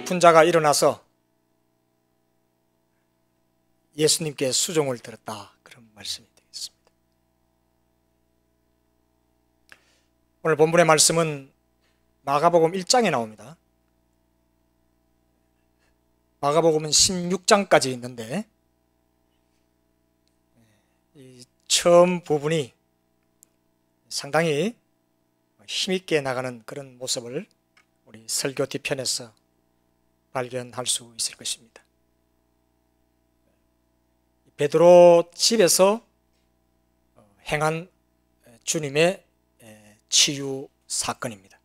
아픈 자가 일어나서 예수님께 수종을 들었다, 그런 말씀이 되겠습니다. 오늘 본문의 말씀은 마가복음 1장에 나옵니다. 마가복음은 16장까지 있는데 이 처음 부분이 상당히 힘있게 나가는 그런 모습을 우리 설교 뒤편에서 발견할 수 있을 것입니다. 베드로 집에서 행한 주님의 치유 사건입니다.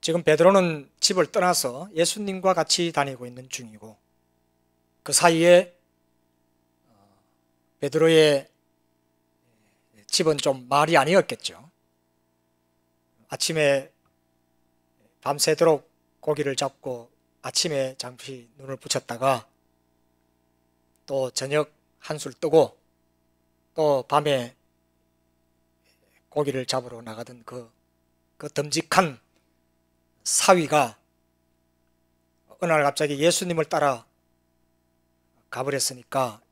지금 베드로는 집을 떠나서 예수님과 같이 다니고 있는 중이고, 그 사이에 베드로의 집은 좀 말이 아니었겠죠. 아침에 밤새도록 고기를 잡고 아침에 잠시 눈을 붙였다가 또 저녁 한술 뜨고 또 밤에 고기를 잡으러 나가던 그 듬직한 사위가 어느 날 갑자기 예수님을 따라 가버렸으니까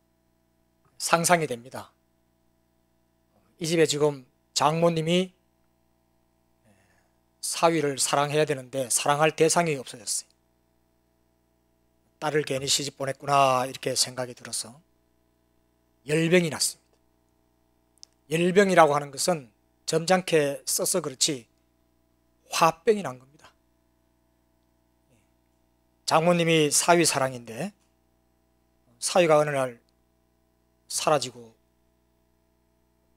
상상이 됩니다. 이 집에 지금 장모님이 사위를 사랑해야 되는데 사랑할 대상이 없어졌어요. 딸을 괜히 시집 보냈구나, 이렇게 생각이 들어서 열병이 났습니다. 열병이라고 하는 것은 점잖게 써서 그렇지 화병이 난 겁니다. 장모님이 사위 사랑인데 사위가 어느 날 사라지고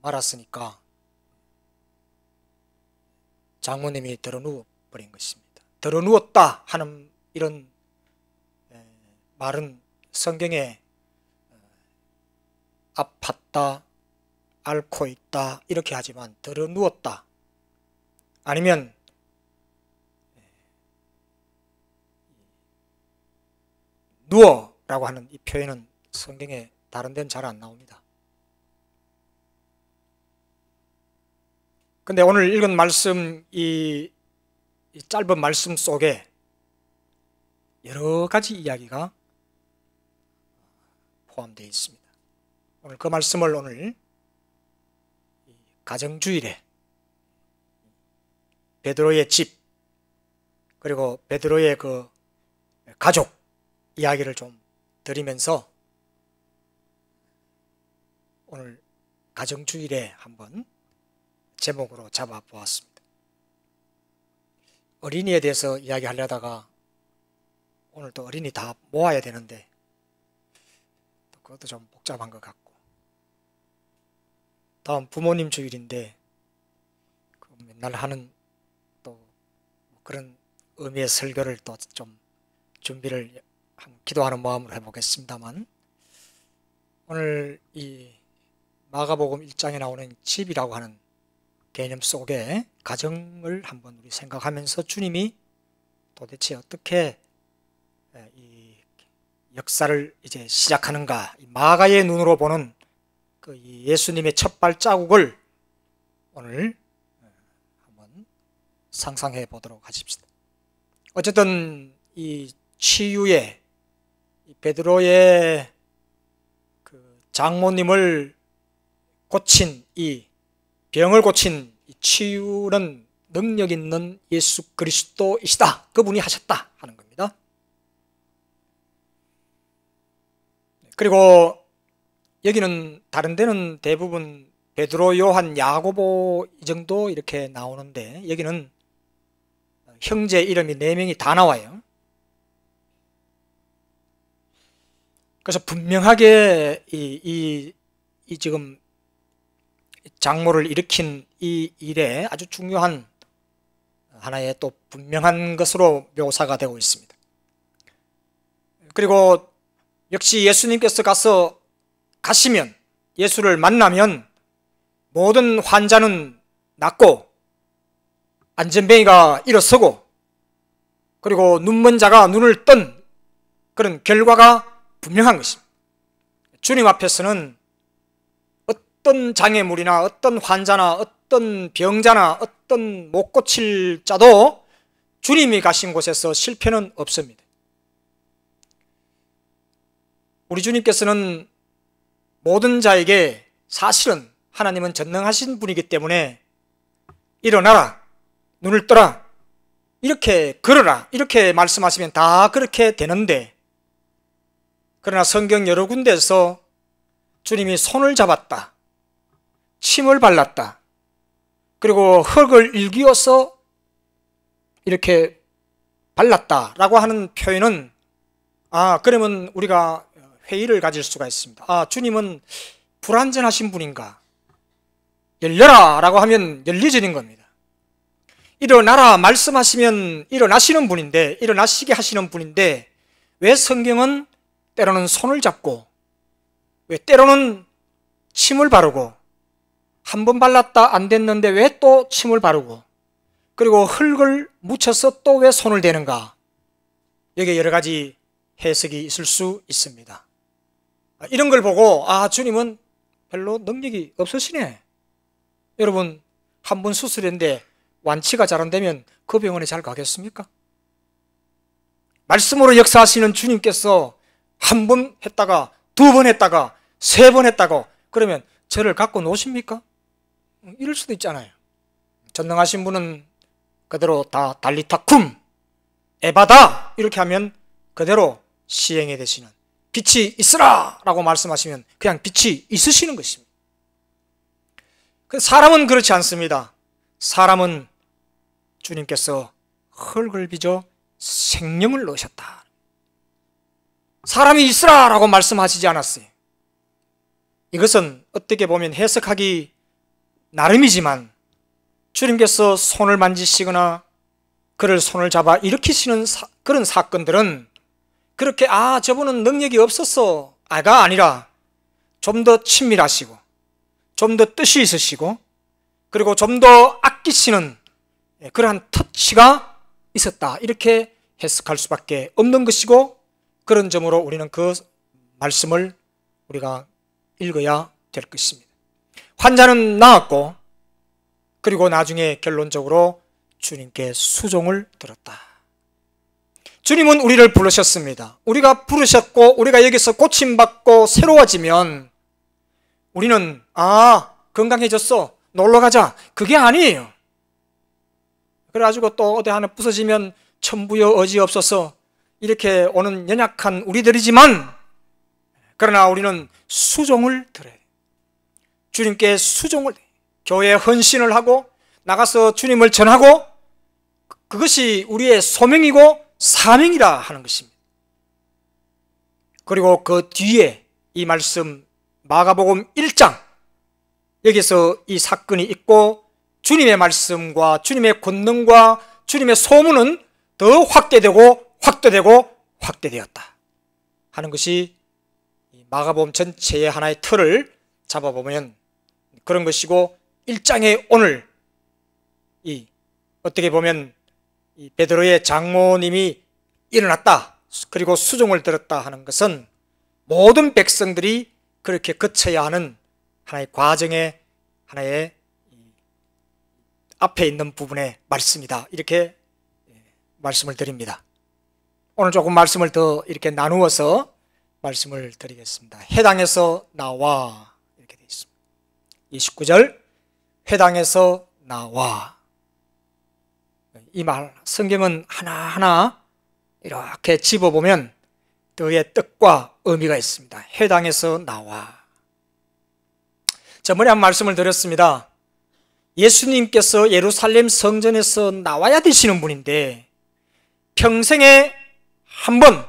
말았으니까 장모님이 드러누워 버린 것입니다. 드러누웠다 하는 이런 말은 성경에 아팠다, 앓고 있다 이렇게 하지만 드러누웠다 아니면 누워라고 하는 이 표현은 성경에 다른 데는 잘 안 나옵니다. 근데 오늘 읽은 말씀, 이 짧은 말씀 속에 여러 가지 이야기가 포함되어 있습니다. 오늘 그 말씀을 오늘 가정주일에 베드로의 집 그리고 베드로의 그 가족 이야기를 좀 드리면서 오늘 가정주일에 한번 제목으로 잡아보았습니다. 어린이에 대해서 이야기하려다가 오늘 또 어린이 다 모아야 되는데 또 그것도 좀 복잡한 것 같고, 다음 부모님 주일인데 그 맨날 하는 또 그런 의미의 설교를 또 좀 준비를 기도하는 마음으로 해보겠습니다만, 오늘 이 마가복음 1장에 나오는 집이라고 하는 개념 속에 가정을 한번 우리 생각하면서 주님이 도대체 어떻게 이 역사를 이제 시작하는가, 마가의 눈으로 보는 그 예수님의 첫 발자국을 오늘 한번 상상해 보도록 하십시다. 어쨌든 이 치유의 베드로의 그 장모님을 고친 이 병을 고친 치유는 능력 있는 예수 그리스도이시다, 그분이 하셨다 하는 겁니다. 그리고 여기는 다른 데는 대부분 베드로, 요한, 야고보 이 정도 이렇게 나오는데 여기는 형제 이름이 4명이 다 나와요. 그래서 분명하게 이 지금 장모를 일으킨 이 일에 아주 중요한 하나의 또 분명한 것으로 묘사가 되고 있습니다. 그리고 역시 예수님께서 가시면, 예수를 만나면 모든 환자는 낫고 안전뱅이가 일어서고 그리고 눈먼 자가 눈을 뜬 그런 결과가 분명한 것입니다. 주님 앞에서는 어떤 장애물이나 어떤 환자나 어떤 병자나 어떤 못 고칠 자도 주님이 가신 곳에서 실패는 없습니다. 우리 주님께서는 모든 자에게 사실은 하나님은 전능하신 분이기 때문에 일어나라, 눈을 떠라, 이렇게 걸어라, 이렇게 말씀하시면 다 그렇게 되는데, 그러나 성경 여러 군데에서 주님이 손을 잡았다, 침을 발랐다, 그리고 흙을 일기어서 이렇게 발랐다라고 하는 표현은 그러면 우리가 회의를 가질 수가 있습니다. 주님은 불완전하신 분인가? 열려라 라고 하면 열리지는 겁니다. 일어나라 말씀하시면 일어나시는 분인데, 일어나시게 하시는 분인데, 왜 성경은 때로는 손을 잡고, 왜 때로는 침을 바르고, 한 번 발랐다 안 됐는데 왜 또 침을 바르고, 그리고 흙을 묻혀서 또 왜 손을 대는가? 여기에 여러 가지 해석이 있을 수 있습니다. 이런 걸 보고 주님은 별로 능력이 없으시네. 여러분, 한 번 수술했는데 완치가 잘 안 되면 그 병원에 잘 가겠습니까? 말씀으로 역사하시는 주님께서 한 번 했다가 두 번 했다가 세 번 했다고 그러면 저를 갖고 노십니까? 이럴 수도 있잖아요. 전능하신 분은 그대로 다 달리타쿰 에바다 이렇게 하면 그대로 시행해 되시는, 빛이 있으라 라고 말씀하시면 그냥 빛이 있으시는 것입니다. 사람은 그렇지 않습니다. 사람은 주님께서 흙을 빚어 생명을 넣으셨다. 사람이 있으라 라고 말씀하시지 않았어요. 이것은 어떻게 보면 해석하기 나름이지만, 주님께서 손을 만지시거나 그를 손을 잡아 일으키시는 그런 사건들은 그렇게 저분은 능력이 없어서 가 아니라 좀 더 친밀하시고, 좀 더 뜻이 있으시고, 그리고 좀 더 아끼시는 그러한 터치가 있었다, 이렇게 해석할 수밖에 없는 것이고, 그런 점으로 우리는 그 말씀을 우리가 읽어야 될 것입니다. 환자는 나았고, 그리고 나중에 결론적으로 주님께 수종을 들었다. 주님은 우리를 부르셨습니다. 우리가 부르셨고 우리가 여기서 고침받고 새로워지면 우리는 건강해졌어, 놀러가자, 그게 아니에요. 그래가지고 또 어디 하나 부서지면 천부여 어지없어서 이렇게 오는 연약한 우리들이지만, 그러나 우리는 수종을 들어야 돼요. 주님께 수종을, 교회에 헌신을 하고 나가서 주님을 전하고, 그것이 우리의 소명이고 사명이라 하는 것입니다. 그리고 그 뒤에 이 말씀 마가복음 1장, 여기서 이 사건이 있고 주님의 말씀과 주님의 권능과 주님의 소문은 더 확대되고 확대되고 확대되었다 하는 것이 마가복음 전체의 하나의 틀을 잡아보면 그런 것이고, 1장의 오늘 어떻게 보면 베드로의 장모님이 일어났다, 그리고 수종을 들었다 하는 것은 모든 백성들이 그렇게 거쳐야 하는 하나의 과정의 하나의 앞에 있는 부분의 말씀이다, 이렇게 말씀을 드립니다. 오늘 조금 말씀을 더 이렇게 나누어서 말씀을 드리겠습니다. 회당에서 나와, 이렇게 되어 있습니다. 29절, 회당에서 나와. 이 말, 성경은 하나하나 이렇게 집어보면 그의 뜻과 의미가 있습니다. 회당에서 나와. 저번에 한 말씀을 드렸습니다. 예수님께서 예루살렘 성전에서 나와야 되시는 분인데 평생에 한 번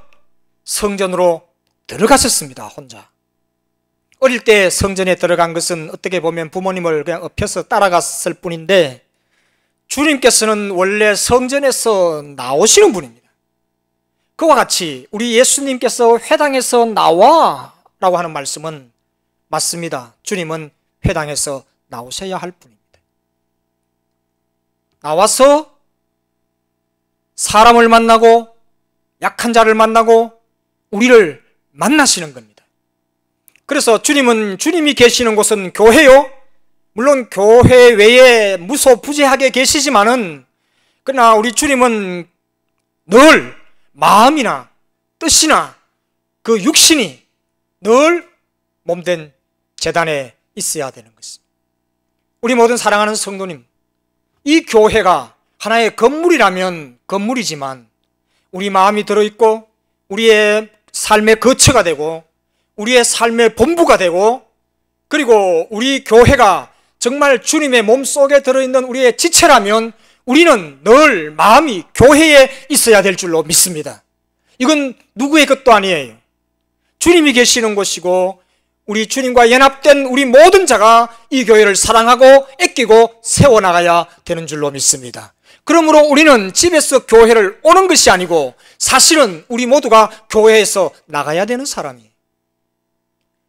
성전으로 들어가셨습니다, 혼자. 어릴 때 성전에 들어간 것은 어떻게 보면 부모님을 그냥 업혀서 따라갔을 뿐인데, 주님께서는 원래 성전에서 나오시는 분입니다. 그와 같이 우리 예수님께서 회당에서 나와 라고 하는 말씀은 맞습니다. 주님은 회당에서 나오셔야 할 분입니다. 나와서 사람을 만나고 약한 자를 만나고 우리를 만나시는 겁니다. 그래서 주님은, 주님이 계시는 곳은 교회요, 물론 교회 외에 무소부재하게 계시지만은 그러나 우리 주님은 늘 마음이나 뜻이나 그 육신이 늘 몸된 제단에 있어야 되는 것입니다. 우리 모든 사랑하는 성도님, 이 교회가 하나의 건물이라면 건물이지만 우리 마음이 들어있고 우리의 삶의 거처가 되고 우리의 삶의 본부가 되고, 그리고 우리 교회가 정말 주님의 몸속에 들어있는 우리의 지체라면 우리는 늘 마음이 교회에 있어야 될 줄로 믿습니다. 이건 누구의 것도 아니에요. 주님이 계시는 곳이고 우리 주님과 연합된 우리 모든 자가 이 교회를 사랑하고 아끼고 세워나가야 되는 줄로 믿습니다. 그러므로 우리는 집에서 교회를 오는 것이 아니고 사실은 우리 모두가 교회에서 나가야 되는 사람이에요.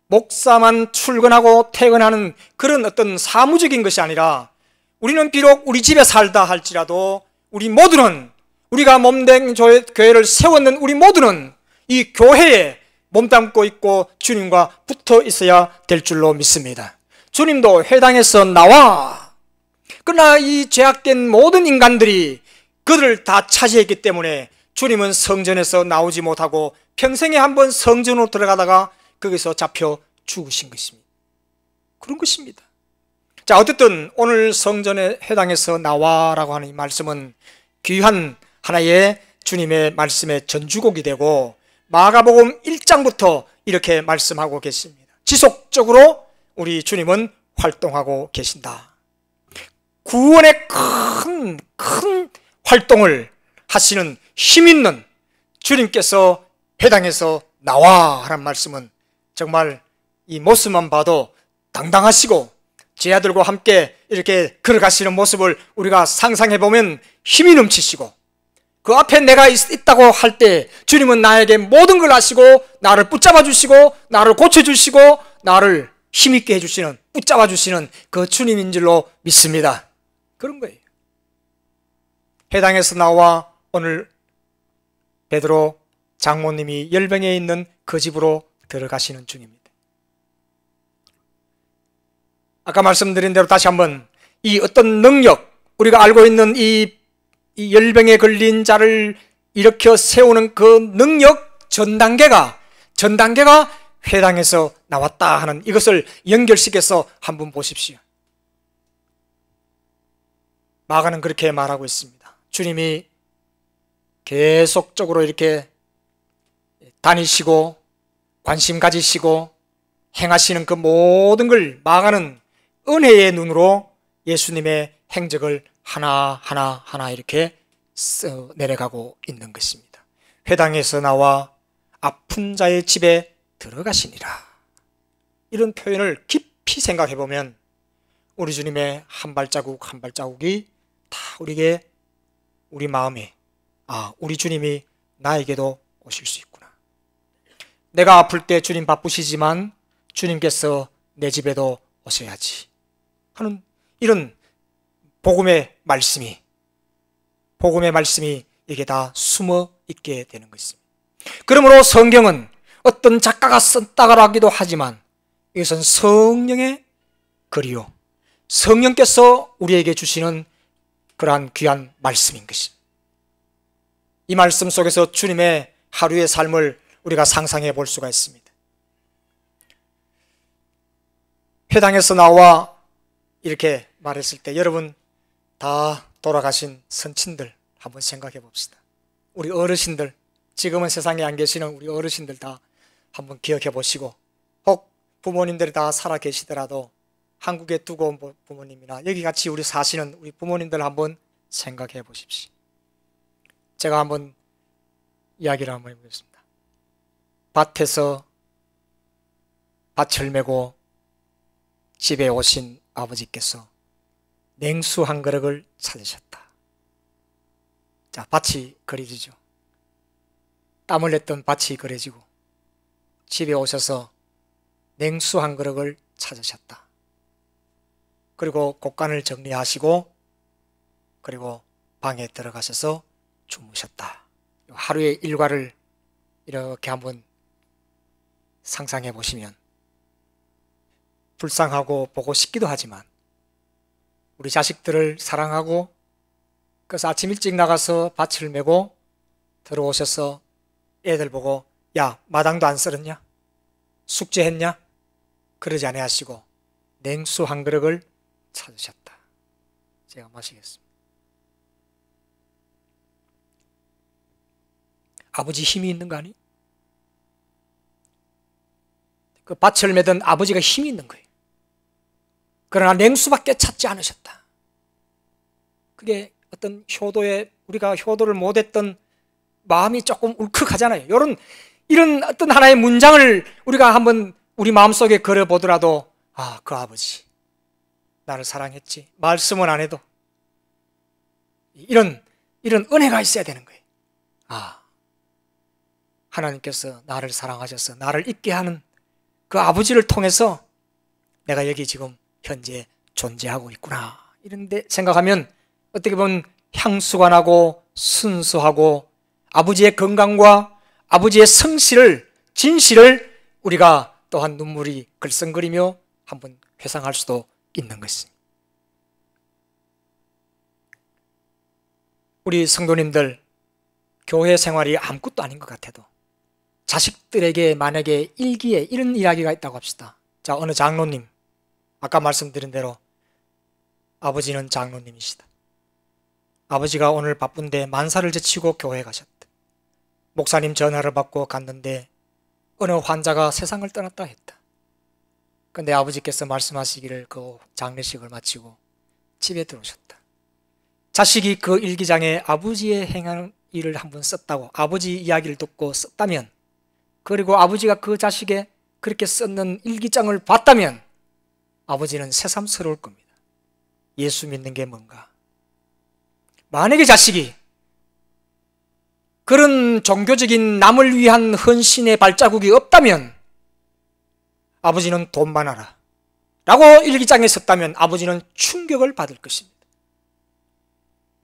목사만 출근하고 퇴근하는 그런 어떤 사무적인 것이 아니라 우리는 비록 우리 집에 살다 할지라도 우리 모두는, 우리가 몸된 교회를 세웠는 우리 모두는 이 교회에 몸담고 있고 주님과 붙어 있어야 될 줄로 믿습니다. 주님도 회당에서 나와, 그러나 이 죄악된 모든 인간들이 그들을 다 차지했기 때문에 주님은 성전에서 나오지 못하고 평생에 한 번 성전으로 들어가다가 거기서 잡혀 죽으신 것입니다. 그런 것입니다. 자, 어쨌든 오늘 성전의 회당에서 나와라고 하는 이 말씀은 귀한 하나의 주님의 말씀의 전주곡이 되고 마가복음 1장부터 이렇게 말씀하고 계십니다. 지속적으로 우리 주님은 활동하고 계신다. 구원의 큰 활동을 하시는 힘있는 주님께서 회당에서 나와 하는 말씀은 정말 이 모습만 봐도 당당하시고 제 아들과 함께 이렇게 걸어가시는 모습을 우리가 상상해보면 힘이 넘치시고, 그 앞에 내가 있다고 할 때 주님은 나에게 모든 걸 아시고 나를 붙잡아 주시고 나를 고쳐주시고 나를 힘있게 해주시는, 붙잡아 주시는 그 주님인 줄로 믿습니다. 그런 거예요. 회당에서 나와 오늘 베드로 장모님이 열병에 있는 그 집으로 들어가시는 중입니다. 아까 말씀드린 대로 다시 한번 이 어떤 능력, 우리가 알고 있는 이 열병에 걸린 자를 일으켜 세우는 그 능력 전단계가 회당에서 나왔다 하는 이것을 연결시켜서 한번 보십시오. 마가는 그렇게 말하고 있습니다. 주님이 계속적으로 이렇게 다니시고 관심 가지시고 행하시는 그 모든 걸 마가는 은혜의 눈으로 예수님의 행적을 하나 이렇게 내려가고 있는 것입니다. 회당에서 나와 아픈 자의 집에 들어가시니라. 이런 표현을 깊이 생각해 보면 우리 주님의 한 발자국 한 발자국이 다 우리에게, 우리 마음에, 우리 주님이 나에게도 오실 수 있구나. 내가 아플 때 주님 바쁘시지만 주님께서 내 집에도 오셔야지 하는 이런 복음의 말씀이 이게 다 숨어 있게 되는 것입니다. 그러므로 성경은 어떤 작가가 썼다고 하기도 하지만 이것은 성령의 글이요, 성령께서 우리에게 주시는 그러한 귀한 말씀인 것입니다. 이 말씀 속에서 주님의 하루의 삶을 우리가 상상해 볼 수가 있습니다. 회당에서 나와 이렇게 말했을 때 여러분 다 돌아가신 선친들 한번 생각해 봅시다. 우리 어르신들, 지금은 세상에 안 계시는 우리 어르신들 다 한번 기억해 보시고, 혹 부모님들이 다 살아 계시더라도 한국에 두고 온 부모님이나 여기 같이 우리 사시는 우리 부모님들 한번 생각해 보십시오. 제가 한번 이야기를 한번 해보겠습니다. 밭에서 밭을 메고 집에 오신 아버지께서 냉수 한 그릇을 찾으셨다. 자, 밭이 그려지죠. 땀을 냈던 밭이 그려지고 집에 오셔서 냉수 한 그릇을 찾으셨다. 그리고 곳간을 정리하시고 그리고 방에 들어가셔서 주무셨다. 하루의 일과를 이렇게 한번 상상해 보시면 불쌍하고 보고 싶기도 하지만 우리 자식들을 사랑하고 그래서 아침 일찍 나가서 밭을 메고 들어오셔서 애들 보고 야, 마당도 안 썰었냐? 숙제했냐? 그러지 아니하시고 냉수 한 그릇을 찾으셨다. 제가 마시겠습니다. 아버지 힘이 있는 거 아니? 그 밭을 매던 아버지가 힘이 있는 거예요. 그러나 냉수밖에 찾지 않으셨다. 그게 어떤 효도에 우리가 효도를 못했던 마음이 조금 울컥하잖아요. 이런 어떤 하나의 문장을 우리가 한번 우리 마음속에 걸어보더라도 그 아버지 나를 사랑했지. 말씀은 안 해도 이런 은혜가 있어야 되는 거예요. 하나님께서 나를 사랑하셔서 나를 있게 하는 그 아버지를 통해서 내가 여기 지금 현재 존재하고 있구나. 이런데 생각하면 어떻게 보면 향수가 나고 순수하고 아버지의 건강과 아버지의 성실을 진실을 우리가 또한 눈물이 글썽거리며 한번 회상할 수도 있는 것입니다. 우리 성도님들 교회 생활이 아무것도 아닌 것 같아도 자식들에게 만약에 일기에 이런 이야기가 있다고 합시다. 자, 어느 장로님, 아까 말씀드린 대로 아버지는 장로님이시다. 아버지가 오늘 바쁜데 만사를 제치고 교회에 가셨다. 목사님 전화를 받고 갔는데 어느 환자가 세상을 떠났다 했다. 근데 아버지께서 말씀하시기를 그 장례식을 마치고 집에 들어오셨다. 자식이 그 일기장에 아버지의 행한 일을 한번 썼다고, 아버지 이야기를 듣고 썼다면, 그리고 아버지가 그 자식의 그렇게 썼는 일기장을 봤다면 아버지는 새삼스러울 겁니다. 예수 믿는 게 뭔가. 만약에 자식이 그런 종교적인 남을 위한 헌신의 발자국이 없다면 아버지는 돈 많아라 라고 일기장에 썼다면 아버지는 충격을 받을 것입니다.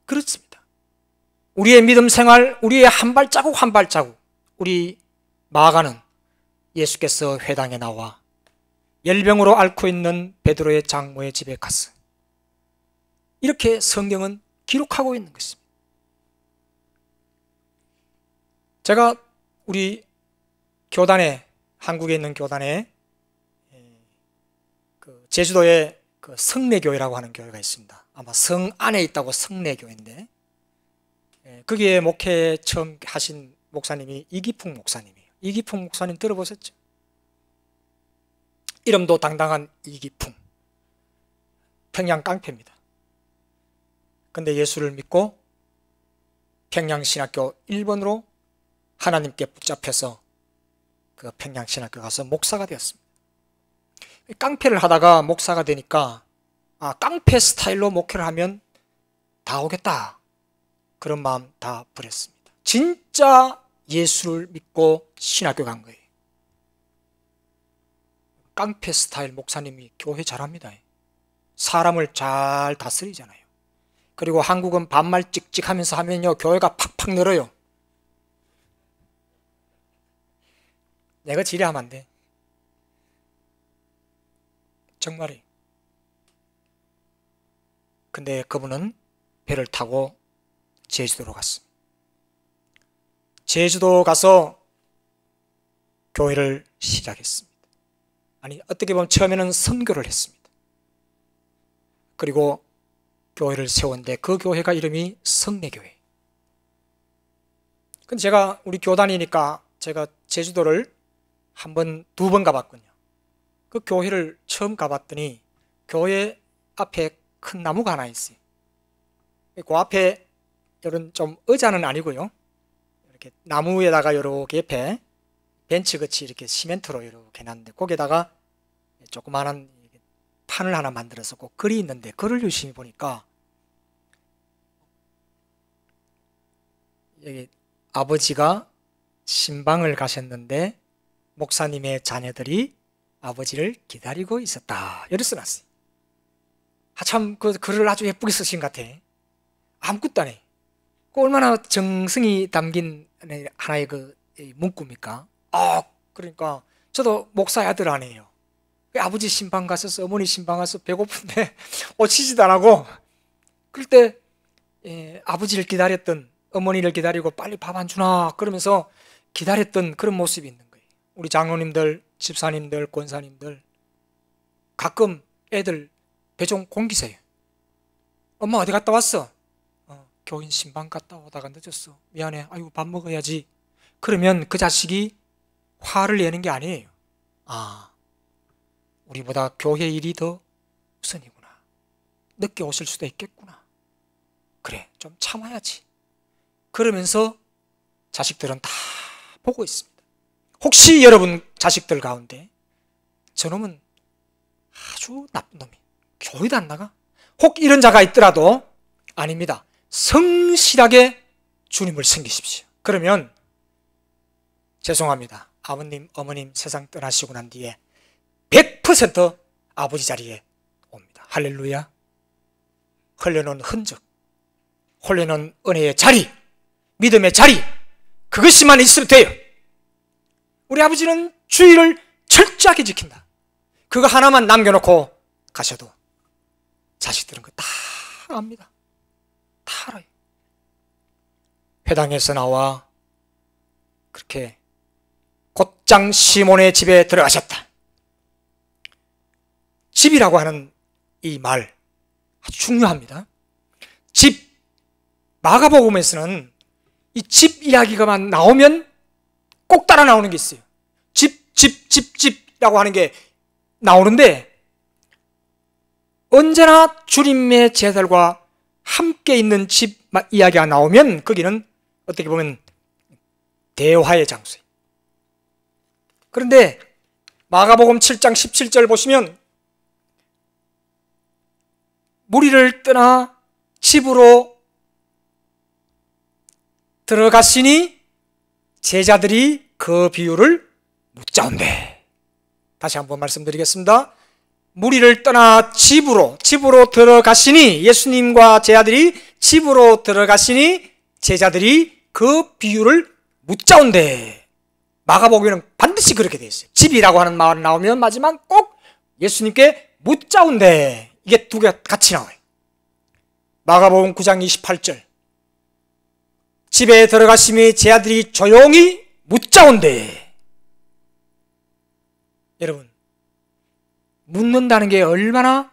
그렇습니다. 우리의 믿음 생활, 우리의 한 발자국 한 발자국, 우리 마가는 예수께서 회당에 나와 열병으로 앓고 있는 베드로의 장모의 집에 갔어요. 이렇게 성경은 기록하고 있는 것입니다. 제가 우리 교단에, 한국에 있는 교단에 제주도에 그 성례교회라고 하는 교회가 있습니다. 아마 성 안에 있다고 성례교회인데, 거기에 목회 처음 하신 목사님이 이기풍 목사님이에요. 이기풍 목사님 들어보셨죠? 이름도 당당한 이기풍. 평양 깡패입니다. 근데 예수를 믿고 평양신학교 1번으로 하나님께 붙잡혀서 그 평양신학교 가서 목사가 되었습니다. 깡패를 하다가 목사가 되니까 깡패 스타일로 목회를 하면 다 오겠다, 그런 마음 다 버렸습니다. 진짜 예수를 믿고 신학교 간 거예요. 깡패 스타일 목사님이 교회 잘합니다. 사람을 잘 다스리잖아요. 그리고 한국은 반말 찍찍하면서 하면요 교회가 팍팍 늘어요. 내가 지뢰하면 안 돼. 정말이에요. 근데 그분은 배를 타고 제주도로 갔습니다. 제주도 가서 교회를 시작했습니다. 아니, 어떻게 보면 처음에는 선교를 했습니다. 그리고 교회를 세웠는데 그 교회가 이름이 성례교회. 근데 제가 우리 교단이니까 제가 제주도를 한 번, 두 번 가봤거든요. 그 교회를 처음 가봤더니 교회 앞에 큰 나무가 하나 있어요. 그 앞에 이런 좀 의자는 아니고요. 이렇게 나무에다가 이렇게 옆에 벤치같이 이렇게 시멘트로 이렇게 놨는데 거기에다가 조그마한 판을 하나 만들어서 꼭 글이 있는데 글을 유심히 보니까 여기 아버지가 신방을 가셨는데 목사님의 자녀들이 아버지를 기다리고 있었다, 이렇게 써놨어요. 참 그 글을 아주 예쁘게 쓰신 것 같아. 아무것도 안 해. 그 얼마나 정성이 담긴 하나의 그 문구입니까? 그러니까 저도 목사의 아들 아니에요. 아버지 신방 가셔서 어머니 신방 가서 배고픈데 오시지도 안 하고, 그럴 때 아버지를 기다렸던, 어머니를 기다리고 빨리 밥 안 주나 그러면서 기다렸던 그런 모습이 있는 거예요. 우리 장로님들, 집사님들, 권사님들 가끔 애들 배 좀 공기세요. 엄마 어디 갔다 왔어? 교인 신방 갔다 오다가 늦었어. 미안해. 아이고 밥 먹어야지. 그러면 그 자식이 화를 내는 게 아니에요. 우리보다 교회 일이 더 우선이구나. 늦게 오실 수도 있겠구나. 그래, 좀 참아야지. 그러면서 자식들은 다 보고 있습니다. 혹시 여러분 자식들 가운데 저놈은 아주 나쁜 놈이 교회도 안 나가? 혹 이런 자가 있더라도 아닙니다. 성실하게 주님을 섬기십시오. 그러면 죄송합니다. 아버님, 어머님 세상 떠나시고 난 뒤에 100% 아버지 자리에 옵니다. 할렐루야. 흘려놓은 흔적, 흘려놓은 은혜의 자리, 믿음의 자리, 그것이만 있으면 돼요. 우리 아버지는 주의를 철저하게 지킨다. 그거 하나만 남겨놓고 가셔도 자식들은 그거 다 압니다. 다 알아요. 회당에서 나와 그렇게 곧장 시몬의 집에 들어가셨다. 집이라고 하는 이 말 아주 중요합니다. 집, 마가복음에서는 이 집 이야기가만 나오면 꼭 따라 나오는 게 있어요. 집이라고 하는 게 나오는데 언제나 주님의 제자들과 함께 있는 집 이야기가 나오면 거기는 어떻게 보면 대화의 장소예요. 그런데 마가복음 7장 17절 보시면 무리를 떠나 집으로 들어갔으니 제자들이 그 비유를 묻자온대. 다시 한번 말씀드리겠습니다. 무리를 떠나 집으로 들어갔으니, 예수님과 제자들이 집으로 들어갔으니 제자들이 그 비유를 묻자온대. 마가복음에는 반드시 그렇게 되어 있어요. 집이라고 하는 말 나오면 마지막 꼭 예수님께 묻자온대. 이게 두 개가 같이 나와요. 마가복음 9장 28절. 집에 들어갔으니 제자들이 조용히 묻자온대. 여러분, 묻는다는 게 얼마나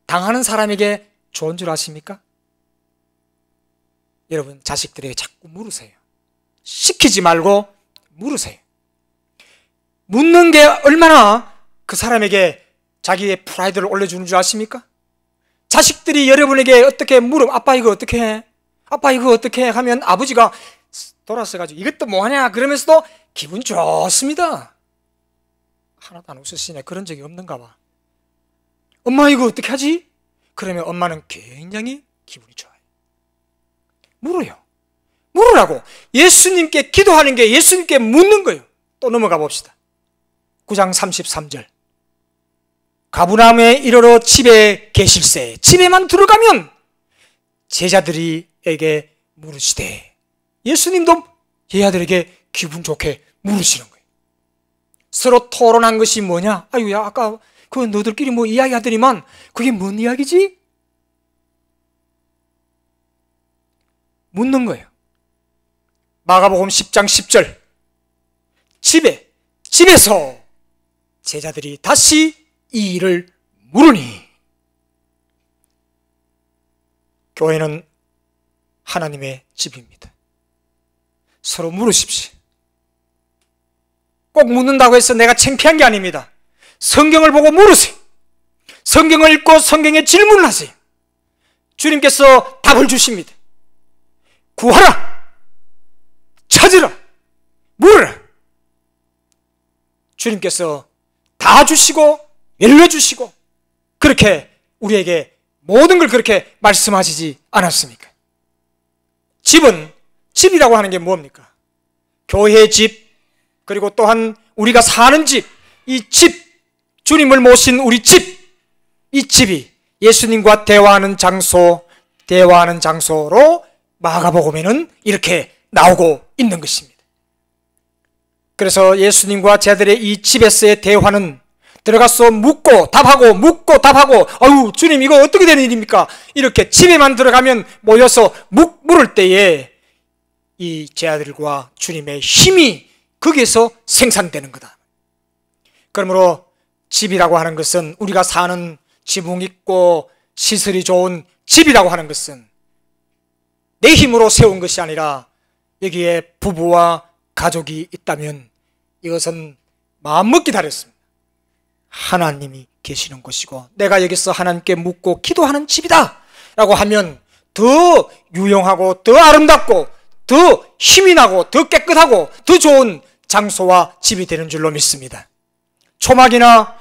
당하는 사람에게 좋은 줄 아십니까? 여러분, 자식들에게 자꾸 물으세요. 시키지 말고 물으세요. 묻는 게 얼마나 그 사람에게 자기의 프라이드를 올려주는 줄 아십니까? 자식들이 여러분에게 어떻게 아빠 이거 어떻게 해? 아빠 이거 어떻게 해? 하면 아버지가 돌아서가지고 이것도 뭐하냐? 그러면서도 기분 좋습니다. 하나도 안 웃으시네. 그런 적이 없는가 봐. 엄마 이거 어떻게 하지? 그러면 엄마는 굉장히 기분이 좋아요. 물어요. 물으라고. 예수님께 기도하는 게 예수님께 묻는 거예요. 또 넘어가 봅시다. 9장 33절. 가브나움에 이르러 집에 계실세. 집에만 들어가면 제자들에게 물으시되, 예수님도 제자들에게 기분 좋게 물으시는 거예요. 서로 토론한 것이 뭐냐? 아유야, 아까 그 너들끼리 뭐 이야기하더니만 그게 뭔 이야기지? 묻는 거예요. 마가복음 10장 10절. 집에서 제자들이 다시 이 일을 물으니. 교회는 하나님의 집입니다. 서로 물으십시오. 꼭 묻는다고 해서 내가 창피한 게 아닙니다. 성경을 보고 물으세요. 성경을 읽고 성경에 질문을 하세요. 주님께서 답을 주십니다. 구하라, 찾으라, 물으라. 주님께서 다 주시고 열려주시고 그렇게 우리에게 모든 걸 그렇게 말씀하시지 않았습니까? 집이라고 하는 게 뭡니까? 교회의 집, 그리고 또한 우리가 사는 집, 이 집, 주님을 모신 우리 집, 이 집이 예수님과 대화하는 장소로 마가복음에는 이렇게 나오고 있는 것입니다. 그래서 예수님과 제자들의 이 집에서의 대화는 들어가서 묻고 답하고 아유 주님 이거 어떻게 되는 일입니까? 이렇게 집에만 들어가면 모여서 물을 때에 이 제자들과 주님의 힘이 거기에서 생산되는 거다. 그러므로 집이라고 하는 것은 우리가 사는 지붕 있고 시설이 좋은 집이라고 하는 것은 내 힘으로 세운 것이 아니라 여기에 부부와 가족이 있다면 이것은 마음먹기 다르습니다. 하나님이 계시는 곳이고 내가 여기서 하나님께 묻고 기도하는 집이다 라고 하면 더 유용하고 더 아름답고 더 힘이 나고 더 깨끗하고 더 좋은 장소와 집이 되는 줄로 믿습니다. 초막이나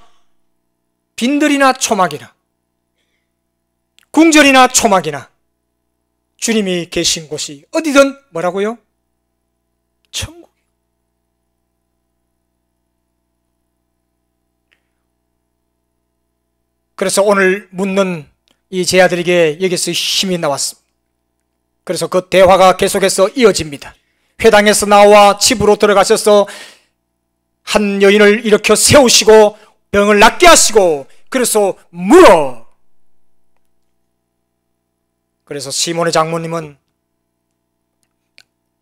빈들이나 초막이나 궁전이나 초막이나 주님이 계신 곳이 어디든 뭐라고요? 천국. 그래서 오늘 묻는 이 제자들에게 여기서 힘이 나왔습니다. 그래서 그 대화가 계속해서 이어집니다. 회당에서 나와 집으로 들어가셔서 한 여인을 일으켜 세우시고 병을 낫게 하시고 그래서 물어. 그래서 시몬의 장모님은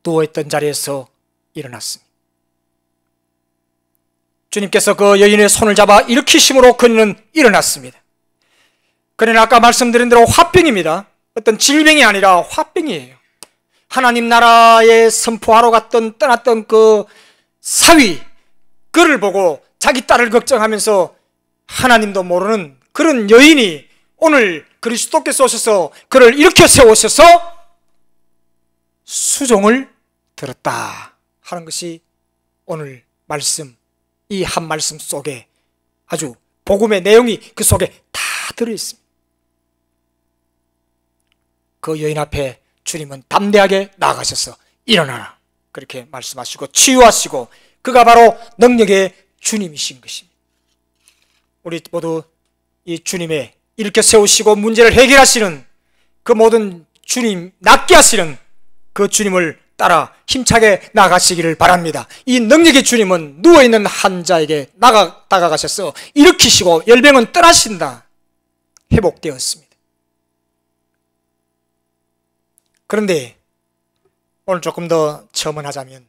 누워있던 자리에서 일어났습니다. 주님께서 그 여인의 손을 잡아 일으키심으로 그녀는 일어났습니다. 그는 아까 말씀드린 대로 화병입니다. 어떤 질병이 아니라 화병이에요. 하나님 나라에 선포하러 떠났던 그 사위, 그를 보고 자기 딸을 걱정하면서 하나님도 모르는 그런 여인이 오늘 그리스도께서 오셔서 그를 일으켜 세우셔서 수종을 들었다 하는 것이 오늘 말씀, 이 한 말씀 속에 아주 복음의 내용이 그 속에 다 들어있습니다. 그 여인 앞에 주님은 담대하게 나아가셔서 일어나라 그렇게 말씀하시고 치유하시고 그가 바로 능력의 주님이신 것입니다. 우리 모두 이 주님의 일으켜 세우시고 문제를 해결하시는 그 모든 주님, 낫게 하시는 그 주님을 따라 힘차게 나아가시기를 바랍니다. 이 능력의 주님은 누워있는 환자에게 다가가셔서 일으키시고 열병은 떠나신다. 회복되었습니다. 그런데 오늘 조금 더 첨언하자면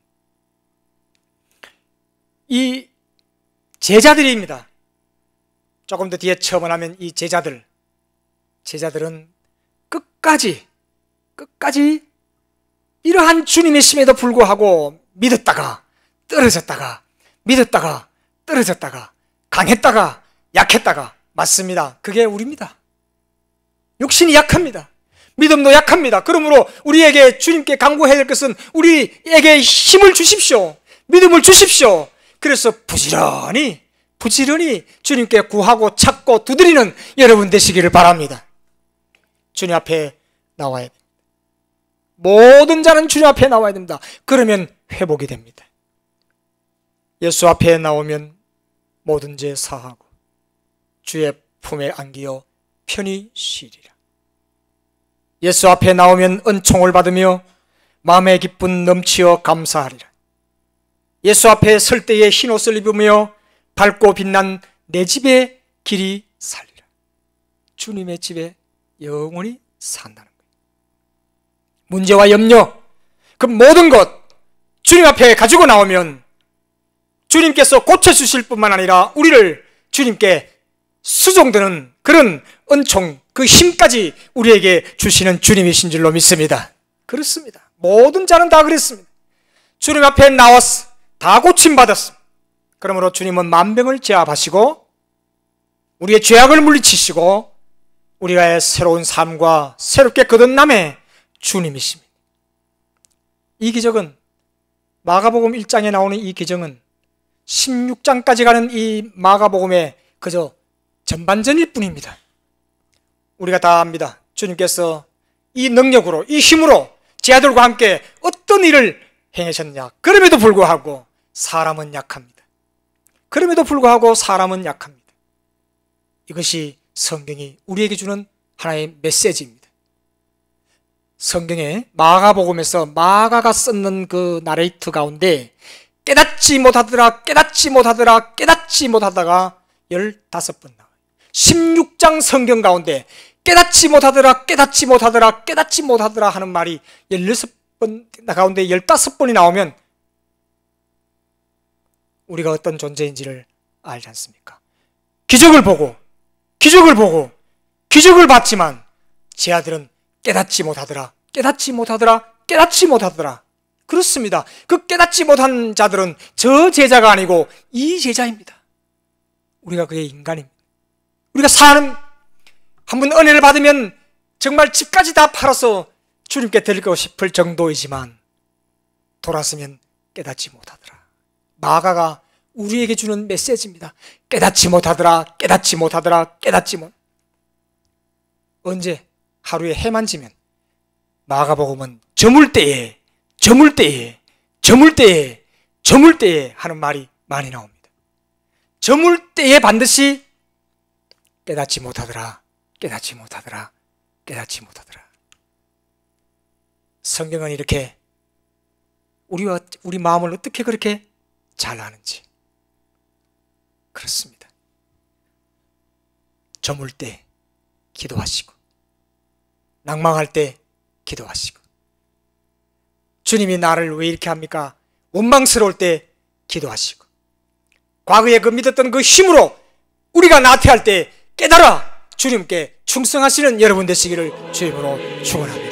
이 제자들입니다. 조금 더 뒤에 첨언하면 이 제자들은 끝까지 이러한 주님의 심에도 불구하고 믿었다가 떨어졌다가 믿었다가 떨어졌다가 강했다가 약했다가 맞습니다. 그게 우리입니다. 육신이 약합니다. 믿음도 약합니다. 그러므로 우리에게 주님께 간구해야 될 것은 우리에게 힘을 주십시오. 믿음을 주십시오. 그래서 부지런히 주님께 구하고 찾고 두드리는 여러분 되시기를 바랍니다. 주님 앞에 나와야 됩니다. 모든 자는 주님 앞에 나와야 됩니다. 그러면 회복이 됩니다. 예수 앞에 나오면 모든 죄 사하고 주의 품에 안기어 편히 쉬리라. 예수 앞에 나오면 은총을 받으며 마음의 기쁨 넘치어 감사하리라. 예수 앞에 설 때에 흰옷을 입으며 밝고 빛난 내 집에 길이 살리라. 주님의 집에 영원히 산다는 거예요. 문제와 염려, 그 모든 것 주님 앞에 가지고 나오면 주님께서 고쳐주실 뿐만 아니라 우리를 주님께 수종드는 그런 은총, 그 힘까지 우리에게 주시는 주님이신 줄로 믿습니다. 그렇습니다. 모든 자는 다 그랬습니다. 주님 앞에 나왔어. 다 고침받았습니다. 그러므로 주님은 만병을 제압하시고 우리의 죄악을 물리치시고 우리의 새로운 삶과 새롭게 거듭남의 주님이십니다. 이 기적은 마가복음 1장에 나오는 이 기적은 16장까지 가는 이 마가복음의 그저 전반전일 뿐입니다. 우리가 다 압니다. 주님께서 이 능력으로, 이 힘으로 제 아들과 함께 어떤 일을 행하셨냐. 그럼에도 불구하고 사람은 약합니다. 그럼에도 불구하고 사람은 약합니다. 이것이 성경이 우리에게 주는 하나의 메시지입니다. 성경에 마가복음에서 마가가 썼는 그 나레이트 가운데 깨닫지 못하다가 15번 나와요. 16장 성경 가운데 깨닫지 못하더라, 깨닫지 못하더라, 깨닫지 못하더라 하는 말이 16번 가운데 15번이 나오면 우리가 어떤 존재인지를 알지 않습니까? 기적을 보고 기적을 봤지만 제 아들은 깨닫지 못하더라, 깨닫지 못하더라, 깨닫지 못하더라. 그렇습니다. 그 깨닫지 못한 자들은 저 제자가 아니고 이 제자입니다. 우리가 그의 인간입니다. 우리가 사는 한번 은혜를 받으면 정말 집까지 다 팔아서 주님께 드리고 싶을 정도이지만 돌아서면 깨닫지 못하더라. 마가가 우리에게 주는 메시지입니다. 깨닫지 못하더라, 깨닫지 못하더라, 깨닫지 못. 언제? 하루에 해만 지면 마가복음은 저물 때에 하는 말이 많이 나옵니다. 저물 때에 반드시 깨닫지 못하더라, 깨닫지 못하더라, 깨닫지 못하더라. 성경은 이렇게 우리 마음을 어떻게 그렇게 잘 아는지. 그렇습니다. 저물 때 기도하시고, 낭망할 때 기도하시고, 주님이 나를 왜 이렇게 합니까? 원망스러울 때 기도하시고, 과거에 그 믿었던 그 힘으로 우리가 나태할 때 깨달아 주님께 충성하시는 여러분 되시기를 주님으로 축원합니다.